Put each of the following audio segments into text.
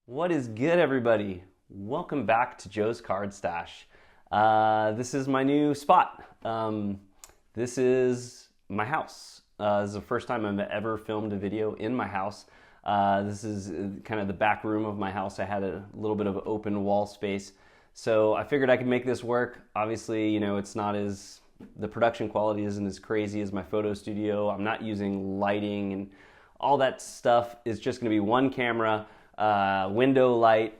What is good, everybody? Welcome back to Joe's Card Stash. This is my new spot. This is my house. This is the first time I've ever filmed a video in my house. This is kind of the back room of my house. I had a little bit of open wall space, so I figured I could make this work. Obviously, you know, the production quality isn't as crazy as my photo studio. I'm not using lighting and all that stuff. It's just going to be one camera. Window light,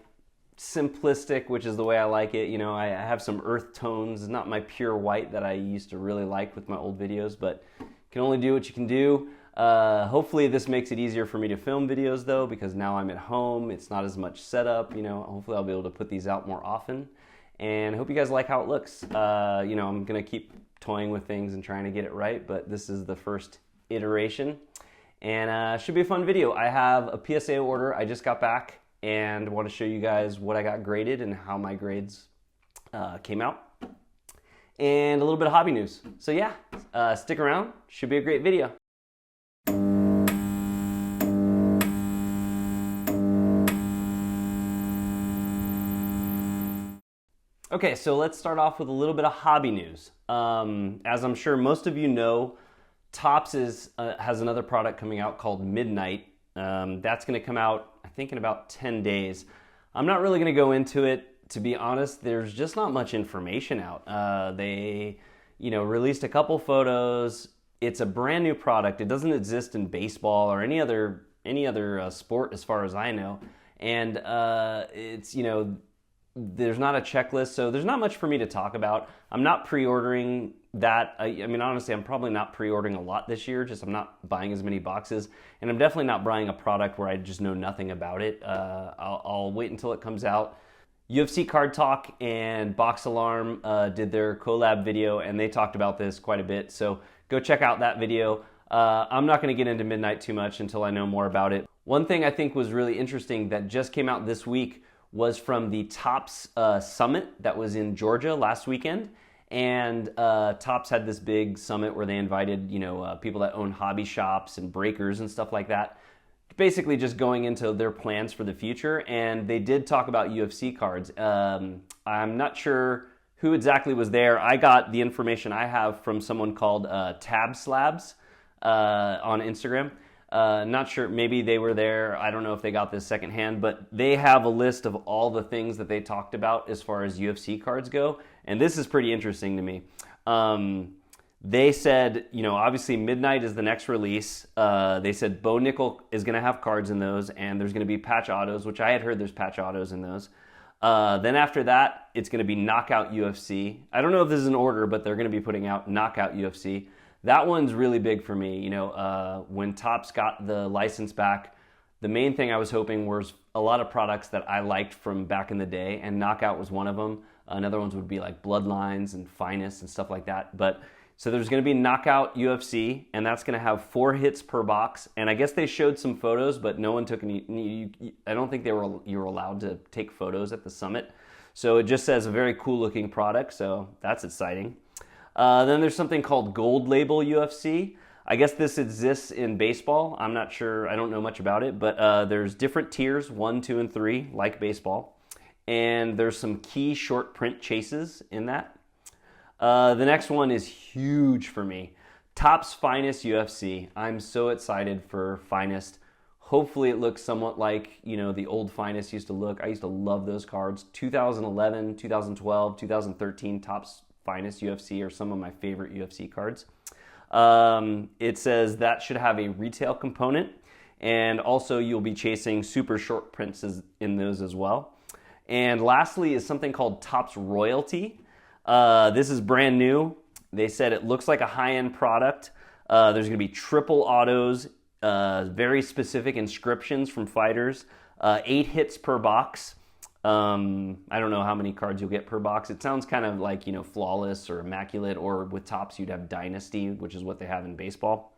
simplistic, which is the way I like it. You know, I have some earth tones. It's not my pure white that I used to really like with my old videos, but you can only do what you can do. Hopefully this makes it easier for me to film videos though, because now I'm at home. It's not as much setup, you know. Hopefully I'll be able to put these out more often, and I hope you guys like how it looks. You know, I'm gonna keep toying with things and trying to get it right, but this is the first iteration. And should be a fun video. I have a PSA order. I just got back and want to show you guys what I got graded and how my grades came out. And a little bit of hobby news. So yeah, stick around. Should be a great video. Okay, so let's start off with a little bit of hobby news. As I'm sure most of you know, TOPPS has another product coming out called Midnight. That's going to come out, I think, in about 10 days. I'm not really going to go into it. To be honest, there's just not much information out. They, you know, released a couple photos. It's a brand new product. It doesn't exist in baseball or any other sport as far as I know. And it's, you know, there's not a checklist, so there's not much for me to talk about. I'm not pre-ordering that. I mean, honestly, I'm probably not pre-ordering a lot this year, just I'm not buying as many boxes, and I'm definitely not buying a product where I just know nothing about it. I'll wait until it comes out. UFC Card Talk and Box Alarm did their collab video, and they talked about this quite a bit, so go check out that video. I'm not going to get into Midnight too much until I know more about it. One thing I think was really interesting that just came out this week was from the TOPPS summit that was in Georgia last weekend. And TOPPS had this big summit where they invited, you know, people that own hobby shops and breakers and stuff like that, basically just going into their plans for the future. And they did talk about UFC cards. I'm not sure who exactly was there. I got the information I have from someone called TABS Labs on Instagram. Not sure, maybe they were there. I don't know if they got this secondhand, but they have a list of all the things that they talked about as far as UFC cards go. And this is pretty interesting to me. They said, you know, obviously Midnight is the next release. They said Bo Nickel is going to have cards in those, and there's going to be patch autos, which I had heard there's patch autos in those. Then after that, it's going to be Knockout UFC. I don't know if this is an order, but they're going to be putting out Knockout UFC. That one's really big for me. You know, when TOPPS got the license back, the main thing I was hoping was a lot of products that I liked from back in the day, and Knockout was one of them. Another ones would be like Bloodlines and Finest and stuff like that. But so there's going to be Knockout UFC, and that's going to have 4 hits per box. And I guess they showed some photos, but no one took any. I don't think you were allowed to take photos at the summit. So it just says a very cool looking product. So that's exciting. Then there's something called Gold Label UFC. I guess this exists in baseball. I'm not sure. I don't know much about it, but there's different tiers, 1, 2, and 3, like baseball. And there's some key short print chases in that. The next one is huge for me. TOPPS Finest UFC. I'm so excited for Finest. Hopefully it looks somewhat like, you know, the old Finest used to look. I used to love those cards. 2011, 2012, 2013 TOPPS Finest UFC are some of my favorite UFC cards. It says that should have a retail component, and also you'll be chasing super short prints in those as well. And lastly is something called TOPPS Royalty. This is brand new. They said it looks like a high-end product. There's going to be triple autos, very specific inscriptions from fighters, 8 hits per box. I don't know how many cards you'll get per box. It sounds kind of like, you know, Flawless or Immaculate, or with TOPPS you'd have Dynasty, which is what they have in baseball.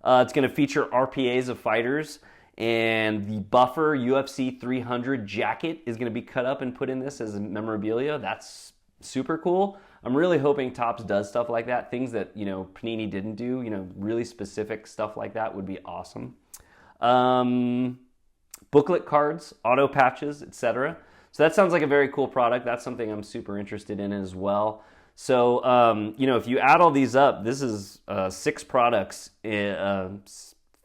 It's going to feature RPAs of fighters, and the Buffer UFC 300 jacket is going to be cut up and put in this as memorabilia. That's super cool. I'm really hoping TOPPS does stuff like that, things that, you know, Panini didn't do. You know, really specific stuff like that would be awesome. booklet cards, auto patches, etc. So that sounds like a very cool product. That's something I'm super interested in as well. So, if you add all these up, this is 6 products, 5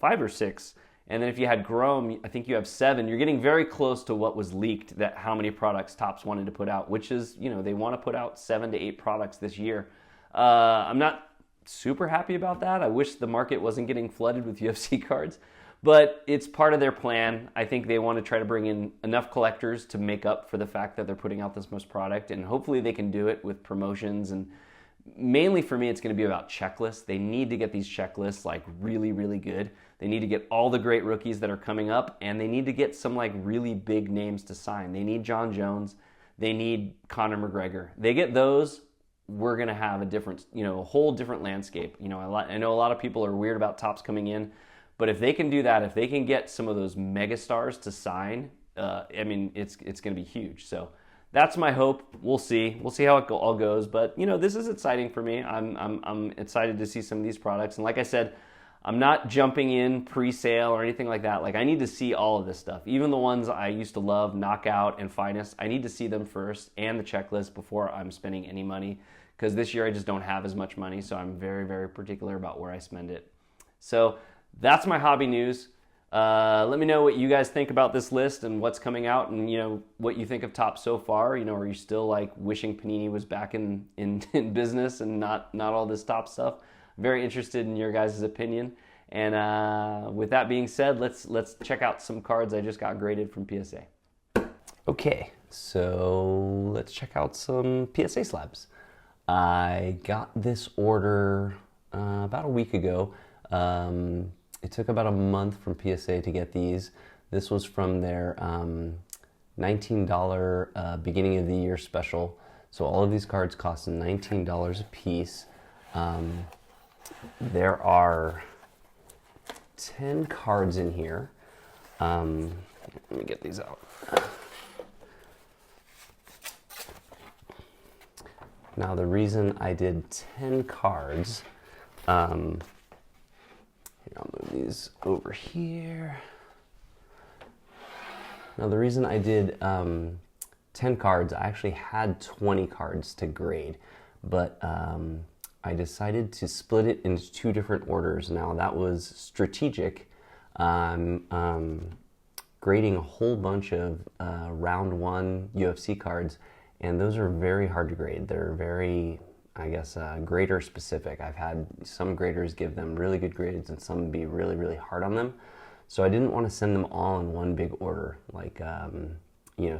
or 6. And then if you had Chrome, I think you have 7. You're getting very close to what was leaked, that how many products Topps wanted to put out, which is, they want to put out 7 to 8 products this year. I'm not super happy about that. I wish the market wasn't getting flooded with UFC cards, but it's part of their plan. I think they want to try to bring in enough collectors to make up for the fact that they're putting out this much product, and hopefully they can do it with promotions. And mainly for me, it's going to be about checklists. They need to get these checklists like really, really good. They need to get all the great rookies that are coming up, and they need to get some like really big names to sign. They need John Jones. They need Conor McGregor. They get those, we're going to have a different, a whole different landscape. I know a lot of people are weird about Topps coming in, but if they can do that, if they can get some of those megastars to sign, it's going to be huge. So that's my hope. We'll see. We'll see how it all goes. But this is exciting for me. I'm excited to see some of these products. And like I said, I'm not jumping in pre-sale or anything like that. Like, I need to see all of this stuff. Even the ones I used to love, Knockout and Finest, I need to see them first and the checklist before I'm spending any money. Because this year I just don't have as much money, so I'm very, very particular about where I spend it. So that's my hobby news. Let me know what you guys think about this list and what's coming out, and what you think of Topps so far. Are you still like wishing Panini was back in business and not all this Topps stuff? Very interested in your guys' opinion. And with that being said, let's check out some cards I just got graded from PSA. Okay, so let's check out some PSA slabs. I got this order about a week ago. It took about a month from PSA to get these. This was from their $19 beginning of the year special. So all of these cards cost $19 a piece. There are 10 cards in here. Let me get these out. Now, the reason I did 10 cards, I'll move these over here. Now, the reason I did 10 cards, I actually had 20 cards to grade, but I decided to split it into 2 different orders. Now, that was strategic. Grading a whole bunch of round 1 UFC cards, and those are very hard to grade. They're very, grader specific. I've had some graders give them really good grades and some be really, really hard on them. So I didn't want to send them all in one big order, like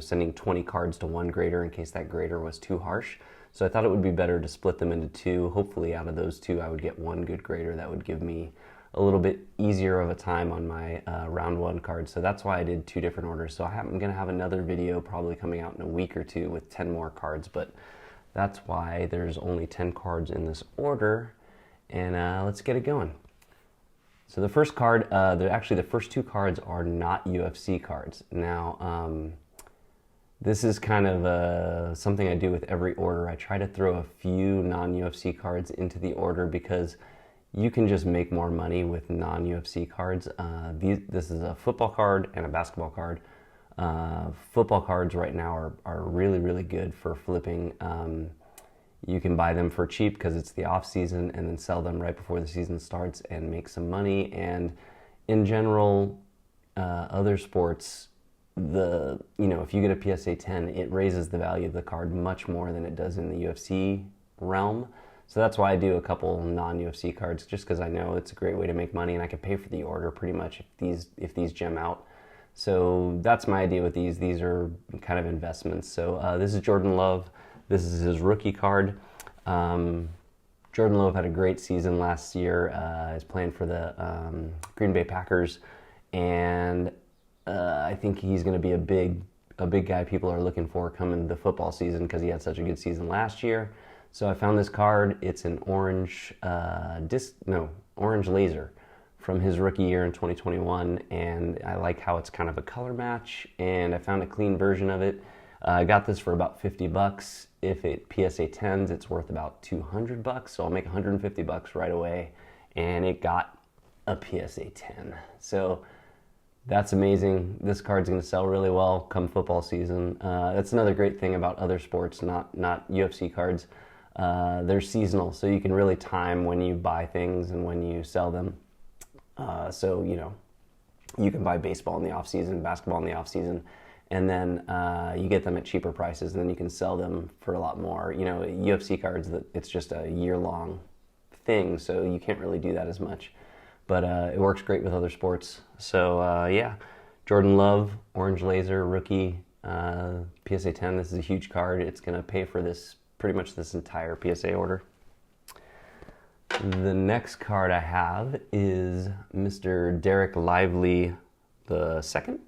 sending 20 cards to one grader in case that grader was too harsh. So I thought it would be better to split them into 2. Hopefully out of those 2, I would get one good grader that would give me a little bit easier of a time on my round 1 cards. So that's why I did 2 different orders. So I'm going to have another video probably coming out in a week or 2 with 10 more cards, but that's why there's only 10 cards in this order. And let's get it going. So the first card, the first 2 cards are not UFC cards. Now, this is kind of something I do with every order. I try to throw a few non-UFC cards into the order because you can just make more money with non-UFC cards. This is a football card and a basketball card. Football cards right now are really, really good for flipping. You can buy them for cheap because it's the off season, and then sell them right before the season starts and make some money. And in general, other sports, if you get a PSA 10, it raises the value of the card much more than it does in the UFC realm. So that's why I do a couple non-UFC cards, just because I know it's a great way to make money, and I can pay for the order pretty much if these gem out. So that's my idea with these. These are kind of investments. So this is Jordan Love. This is his rookie card. Jordan Love had a great season last year. He's playing for the Green Bay Packers, and I think he's going to be a big guy people are looking for coming the football season because he had such a good season last year. So I found this card. It's an orange orange laser from his rookie year in 2021, and I like how it's kind of a color match, and I found a clean version of it. I got this for about $50. If it PSA 10s, it's worth about $200, so I'll make $150 right away, and it got a PSA 10. So That's amazing. This card's going to sell really well come football season. That's another great thing about other sports, not UFC cards. They're seasonal, so you can really time when you buy things and when you sell them. So, you know, you can buy baseball in the off season, basketball in the off season, and then you get them at cheaper prices, and then you can sell them for a lot more. You know, UFC cards, it's just a year-long thing, so you can't really do that as much. But it works great with other sports. So, yeah, Jordan Love, Orange Laser, rookie, PSA 10. This is a huge card. It's going to pay for this, pretty much this entire PSA order. The next card I have is Mr. Derek Lively the second.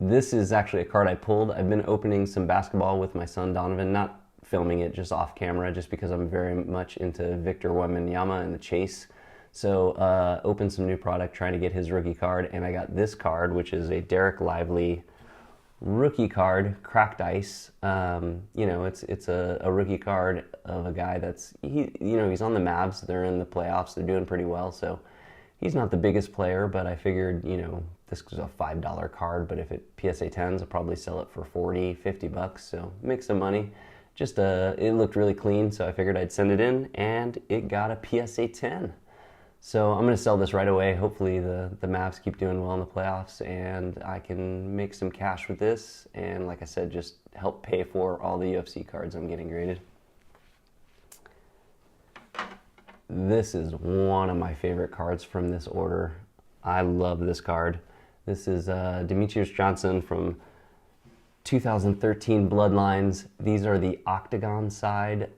This is actually a card I pulled. I've been opening some basketball with my son Donovan, not filming it, just off camera, just because I'm very much into Victor Wembanyama and the chase. So opened some new product, trying to get his rookie card, and I got this card, which is a Derek Lively rookie card, cracked ice. You know, it's a rookie card of a guy that's, he's on the Mavs. They're in the playoffs. They're doing pretty well. So he's not the biggest player, but I figured, this was a $5 card, but if it PSA 10s, I'll probably sell it for 40, 50 bucks. So make some money. Just it looked really clean, so I figured I'd send it in, and it got a PSA 10. So I'm going to sell this right away. Hopefully the Mavs keep doing well in the playoffs, and I can make some cash with this, and like I said, just help pay for all the UFC cards I'm getting graded. This is one of my favorite cards from this order. I love this card. This is Demetrius Johnson from 2013 Bloodlines. These are the octagon side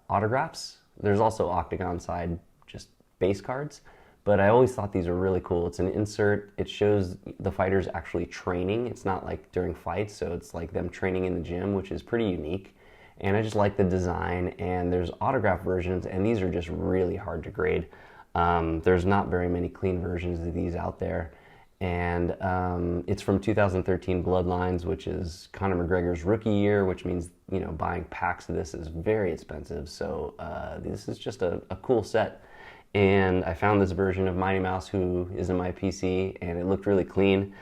autographs. There's also octagon side just base cards, but I always thought these were really cool. It's an insert. It shows the fighters actually training. It's not like during fights, so it's like them training in the gym, which is pretty unique. And I just like the design, and there's autograph versions, and these are just really hard to grade. There's not very many clean versions of these out there. And it's from 2013 Bloodlines, which is Conor McGregor's rookie year, which means, buying packs of this is very expensive. So this is just a cool set. And I found this version of Mighty Mouse, who is in my PC, and it looked really clean.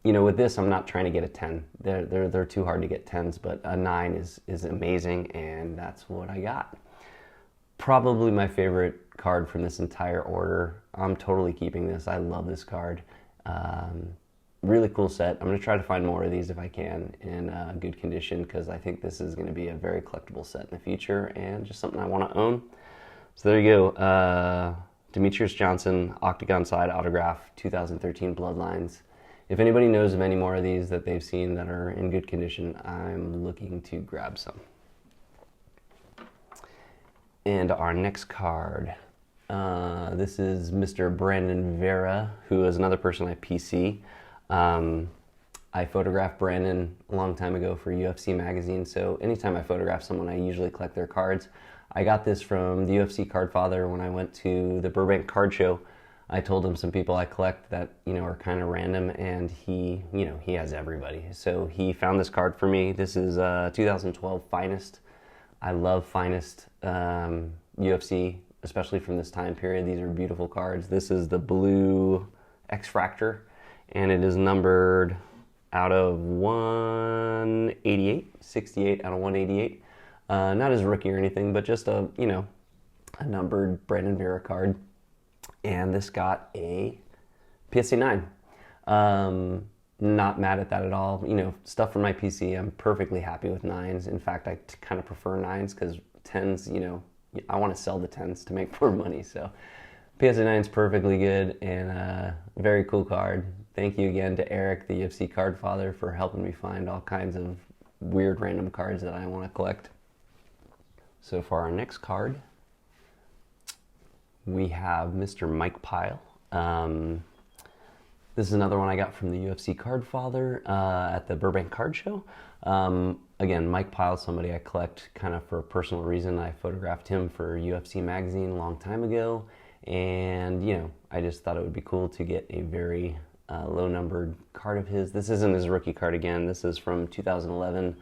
With this, I'm not trying to get a 10. They're too hard to get 10s, but a 9 is amazing, and that's what I got. Probably my favorite card from this entire order. I'm totally keeping this. I love this card. Really cool set. I'm going to try to find more of these if I can in good condition, because I think this is going to be a very collectible set in the future and just something I want to own. So there you go. Demetrius Johnson, Octagon Side Autograph, 2013 Bloodlines. If anybody knows of any more of these that they've seen that are in good condition, I'm looking to grab some. And our next card, this is Mr. Brandon Vera, who is another person I PC. I photographed Brandon a long time ago for UFC magazine, so anytime I photograph someone, I usually collect their cards. I got this from the UFC Card Father when I went to the Burbank Card Show. I told him some people I collect that, are kind of random, and he has everybody. So he found this card for me. This is 2012 Finest. I love Finest UFC, especially from this time period. These are beautiful cards. This is the blue X-Fractor, and it is numbered out of 188, 68 out of 188. Not as rookie or anything, but just a numbered Brandon Vera card. And this got a PSA 9. Not mad at that at all. Stuff from my PC, I'm perfectly happy with 9s. In fact, I kind of prefer 9s because 10s, I want to sell the 10s to make more money. So PSA 9 is perfectly good, and a very cool card. Thank you again to Eric, the UFC Card Father, for helping me find all kinds of weird random cards that I want to collect. So for our next card, we have Mr. Mike Pyle. This is another one I got from the UFC Card Father at the Burbank Card Show. Again, Mike Pyle is somebody I collect kind of for a personal reason. I photographed him for UFC magazine a long time ago, and I just thought it would be cool to get a very low-numbered card of his. This isn't his rookie card again. This is from 2011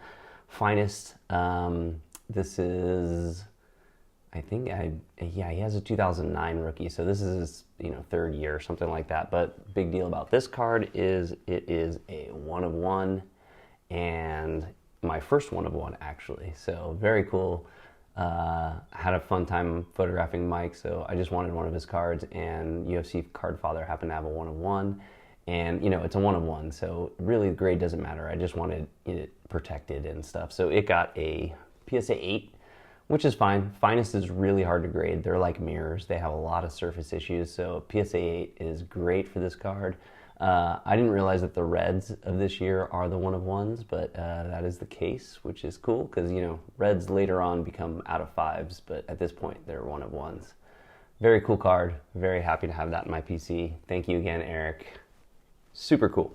Finest. This is yeah, he has a 2009 rookie, so this is his, third year or something like that. But big deal about this card is it is a 1 of 1, and my first 1 of 1 actually. So very cool. Had a fun time photographing Mike, so I just wanted one of his cards, and UFC Card Father happened to have a 1 of 1, and it's a 1 of 1, so really the grade doesn't matter. I just wanted it protected and stuff. So it got a PSA 8, which is fine. Finest is really hard to grade. They're like mirrors. They have a lot of surface issues, so PSA 8 is great for this card. I didn't realize that the reds of this year are the 1 of 1s, but that is the case, which is cool because, reds later on become out of 5s, but at this point they're 1 of 1s. Very cool card. Very happy to have that in my PC. Thank you again, Eric. Super cool.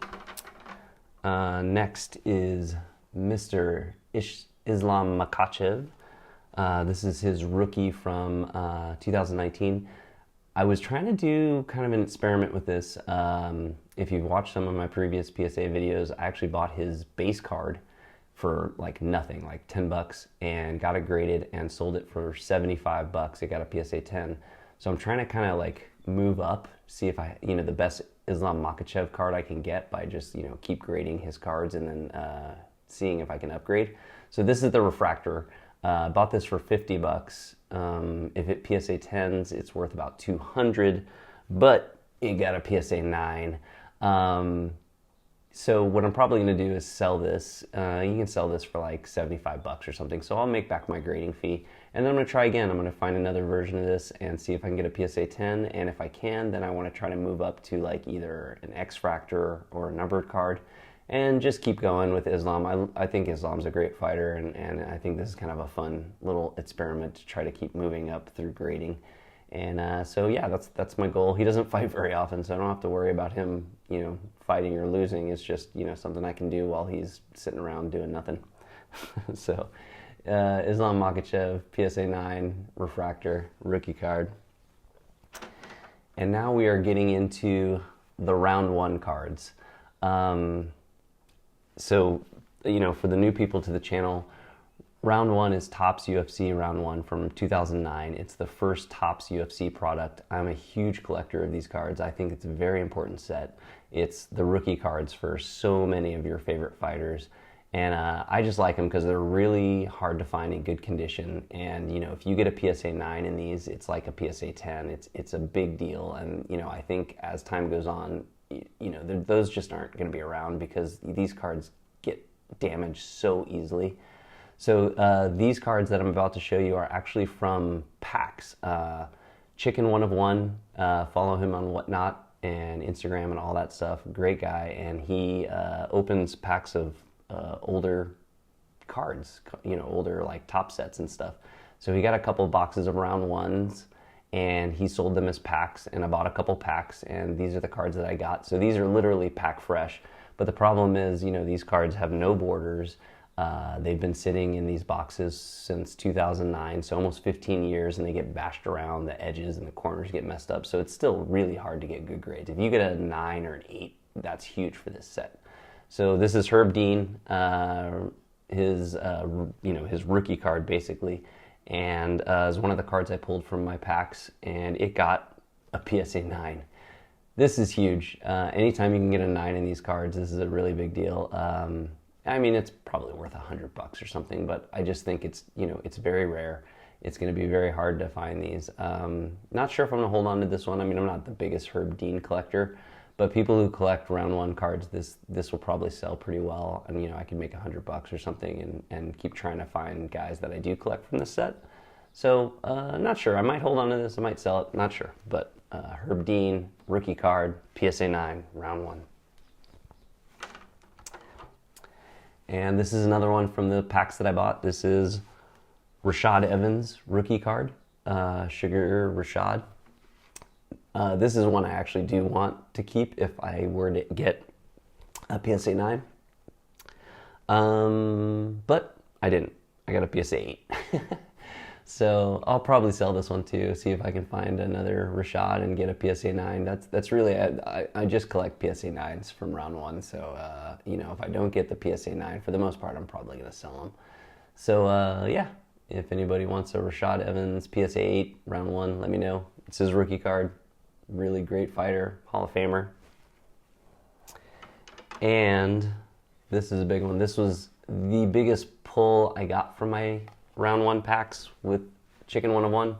Next is Mr. Islam Makhachev. This is his rookie from 2019. I was trying to do kind of an experiment with this. If you've watched some of my previous PSA videos, I actually bought his base card for like nothing, like $10, and got it graded and sold it for $75. It got a PSA 10. So I'm trying to kind of like move up, see if I, the best Islam Makhachev card I can get by just, keep grading his cards and then seeing if I can upgrade. So this is the refractor. Bought this for $50. If it PSA 10s, it's worth about $200, but it got a PSA 9. So what I'm probably going to do is sell this. You can sell this for like $75 or something. So I'll make back my grading fee, and then I'm going to try again. I'm going to find another version of this and see if I can get a PSA 10. And if I can, then I want to try to move up to like either an X-Fractor or a numbered card, and just keep going with Islam. I think Islam's a great fighter, and I think this is kind of a fun little experiment to try to keep moving up through grading. And so yeah, that's my goal. He doesn't fight very often, so I don't have to worry about him, fighting or losing. It's just, something I can do while he's sitting around doing nothing. So Islam Makhachev, PSA 9, refractor, rookie card. And now we are getting into the round 1 cards. So, for the new people to the channel, round 1 is TOPPS UFC round 1 from 2009. It's the first TOPPS UFC product. I'm a huge collector of these cards. I think it's a very important set. It's the rookie cards for so many of your favorite fighters. And I just like them because they're really hard to find in good condition. And, if you get a PSA 9 in these, it's like a PSA 10. It's a big deal. And, I think as time goes on, those just aren't going to be around because these cards get damaged so easily. So these cards that I'm about to show you are actually from PAX. Chicken 1 of 1, follow him on Whatnot and Instagram and all that stuff. Great guy, and he opens packs of older cards, older like top sets and stuff. So he got a couple boxes of round 1s, and he sold them as packs, and I bought a couple packs, and these are the cards that I got. So these are literally pack fresh, but the problem is, these cards have no borders. They've been sitting in these boxes since 2009, so almost 15 years, and they get bashed around, the edges and the corners get messed up, so it's still really hard to get good grades. If you get a 9 or an 8, that's huge for this set. So this is Herb Dean, his rookie card basically, and is one of the cards I pulled from my packs, and it got a PSA 9. This is huge. Anytime you can get a 9 in these cards, this is a really big deal. I mean, it's probably worth $100 or something, but I just think it's, it's very rare. It's going to be very hard to find these. Not sure if I'm going to hold on to this one. I mean, I'm not the biggest Herb Dean collector, but people who collect round 1 cards, this will probably sell pretty well. And, I can make $100 or something and keep trying to find guys that I do collect from this set. So, not sure. I might hold on to this. I might sell it. Not sure. But Herb Dean, rookie card, PSA 9, round 1. And this is another one from the packs that I bought. This is Rashad Evans, rookie card, Sugar Rashad. This is one I actually do want to keep if I were to get a PSA 9. But I didn't. I got a PSA 8. So I'll probably sell this one too, see if I can find another Rashad and get a PSA 9. That's really, I just collect PSA 9s from round 1. So, if I don't get the PSA 9, for the most part, I'm probably going to sell them. So, yeah, If anybody wants a Rashad Evans PSA 8 round 1, let me know. It's his rookie card. Really great fighter, Hall of Famer. And this is a big one. This was the biggest pull I got from my round 1 packs with Chicken 1 of 1.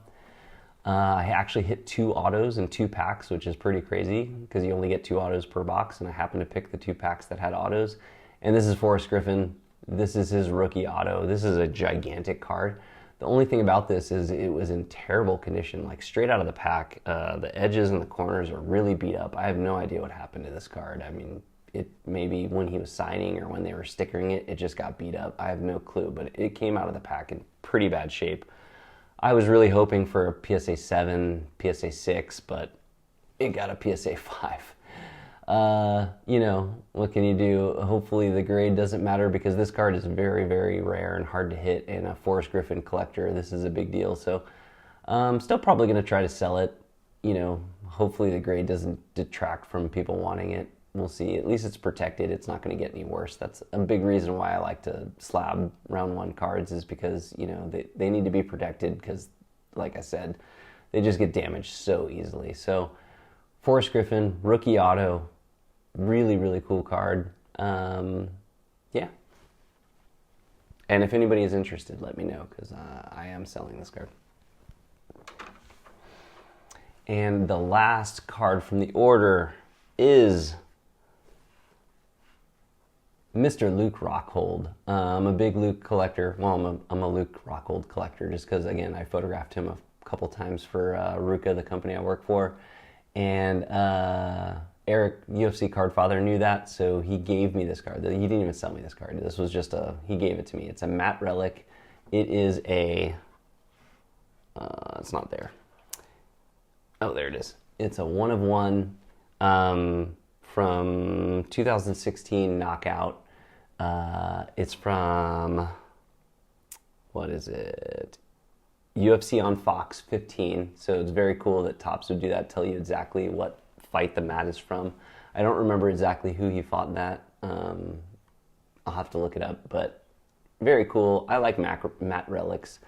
I actually hit 2 autos in 2 packs, which is pretty crazy because you only get 2 autos per box, and I happened to pick the 2 packs that had autos. And this is Forrest Griffin. This is his rookie auto. This is a gigantic card. The only thing about this is it was in terrible condition, like straight out of the pack. The edges and the corners are really beat up. I have no idea what happened to this card. I mean, it maybe when he was signing or when they were stickering it, it just got beat up. I have no clue, but it came out of the pack in pretty bad shape. I was really hoping for a PSA 7, PSA 6, but it got a PSA 5. You know, what can you do? Hopefully the grade doesn't matter because this card is very, very rare and hard to hit, and a Forrest Griffin collector, this is a big deal. So I'm still probably going to try to sell it. You know, hopefully the grade doesn't detract from people wanting it. We'll see. At least it's protected. It's not going to get any worse. That's a big reason why I like to slab round 1 cards, is because, you know, they need to be protected because, like I said, they just get damaged so easily. So Forrest Griffin, rookie auto, really, really cool card. Yeah. And if anybody is interested, let me know because I am selling this card. And the last card from the order is Mr. Luke Rockhold. I'm a big Luke collector. Well, I'm a Luke Rockhold collector just because, again, I photographed him a couple times for Ruka, the company I work for. And Eric, UFC card father, knew that, so he gave me this card. He didn't even sell me this card. This was just he gave it to me. It's a matte relic. It is a, it's not there. Oh, there it is. It's a 1 of 1 from 2016 Knockout. It's from, what is it? UFC on Fox 15. So it's very cool that Topps would do that, tell you exactly what fight the mat is from. I don't remember exactly who he fought in that. I'll have to look it up, but very cool. I like matte relics.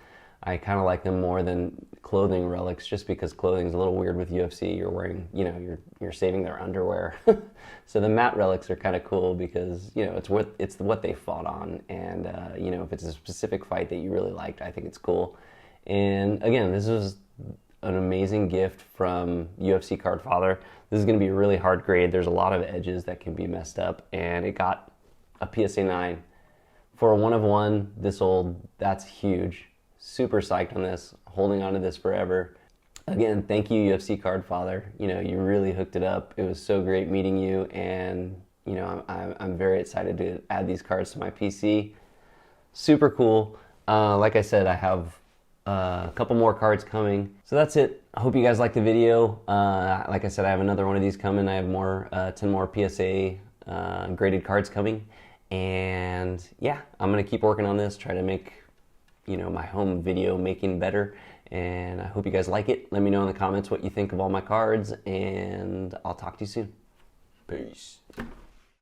I kind of like them more than clothing relics, just because clothing's a little weird with UFC. You're wearing, you know, you're saving their underwear. So the matte relics are kind of cool because, you know, it's what they fought on, and you know, if it's a specific fight that you really liked, I think it's cool. And again, this was an amazing gift from UFC card father. This is going to be a really hard grade. There's a lot of edges that can be messed up, and it got a PSA 9 for a 1 of 1 this old. That's huge. Super psyched on this, holding on to this forever. Again, thank you, UFC card father. You know, you really hooked it up. It was so great meeting you, and you know, I'm very excited to add these cards to my PC. Super cool. Like I said, I have a couple more cards coming. So that's it. I hope you guys liked the video. Like I said, I have another one of these coming. I have more, 10 more PSA graded cards coming. And yeah, I'm gonna keep working on this, try to make, you know, my home video making better. And I hope you guys like it. Let me know in the comments what you think of all my cards, and I'll talk to you soon. Peace.